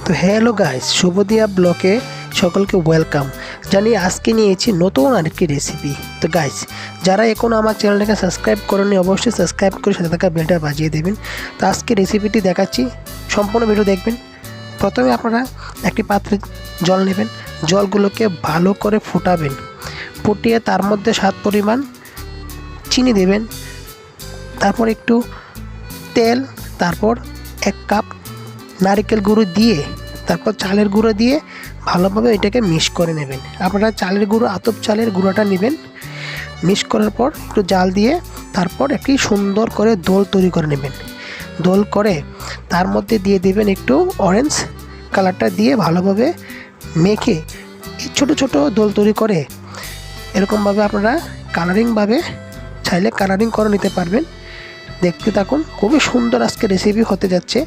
তো hello guys, শুভদিয়া ব্লকে সকলকে ওয়েলকাম জানিয়ে আজকে নিয়েছি নতুন আরেকটি রেসিপি। তো গাইস, যারা এখনও আমার চ্যানেলটাকে সাবস্ক্রাইব করেনি অবশ্যই সাবস্ক্রাইব করে সাথে থাকা বেলটা বাজিয়ে দেবেন। তো আজকে রেসিপিটি দেখাচ্ছি, সম্পূর্ণ ভিডিও দেখবেন। প্রথমে আপনারা একটি পাত্রে জল নেবেন, জলগুলোকে ভালো করে ফুটাবেন, ফুটিয়ে তার মধ্যে স্বাদ পরিমাণ চিনি দেবেন, তারপর একটু তেল, তারপর 1 কাপ নারকেল গুঁড়ো দিয়ে, তারপর চালের গুঁড়ো দিয়ে ভালোভাবে এটাকে মিক্স করে নেবেন। আপনারা চালের গুঁড়ো, আতপ চালের গুঁড়োটা নেবেন। মিক্স করার পর একটু জাল দিয়ে তারপর একটি সুন্দর করে দোল তৈরি করে নেবেন। দোল করে তার মধ্যে দিয়ে দেবেন একটু অরেঞ্জ কালারটা দিয়ে ভালোভাবে মেখে ছোট ছোট দোল তৈরি করে এরকমভাবে আপনারা কালারিংভাবে চাইলে কালারিং করে নিতে পারবেন। দেখতে থাকুন, খুবই সুন্দর আজকে রেসিপি হতে যাচ্ছে।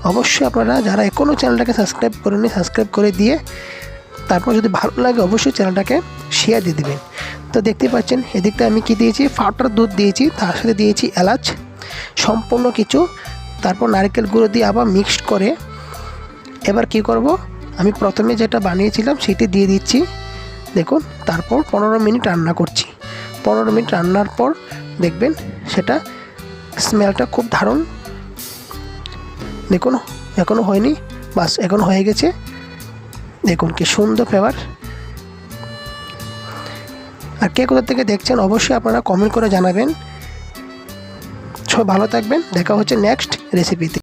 অবশ্যই আপনারা যারা এখনও চ্যানেলটাকে সাবস্ক্রাইব করেননি সাবস্ক্রাইব করে দিয়ে তারপর যদি ভালো লাগে অবশ্যই চ্যানেলটাকে শেয়ার দিয়ে দেবেন। তো দেখতে পাচ্ছেন এদিকটা আমি কি দিয়েছি, ফাটার দুধ দিয়েছি, তার সাথে দিয়েছি এলাচ, সম্পূর্ণ কিছু, তারপর নারকেল গুঁড়ো দিয়ে আবার মিক্সড করে এবার কি করব, আমি প্রথমে যেটা বানিয়েছিলাম সেটি দিয়ে দিচ্ছি। দেখুন, তারপর 15 মিনিট রান্না করছি। 15 মিনিট রান্নার পর দেখবেন সেটা স্মেলটা খুব দারুণ। দেখুন এখনও হয়নি, বাস এখন হয়ে গেছে। দেখুন কি সুন্দর ফ্লেভার। আর কে কোথা থেকে দেখছেন অবশ্যই আপনারা কমেন্ট করে জানাবেন। সব ভালো থাকবেন, দেখা হচ্ছে নেক্সট রেসিপিতে।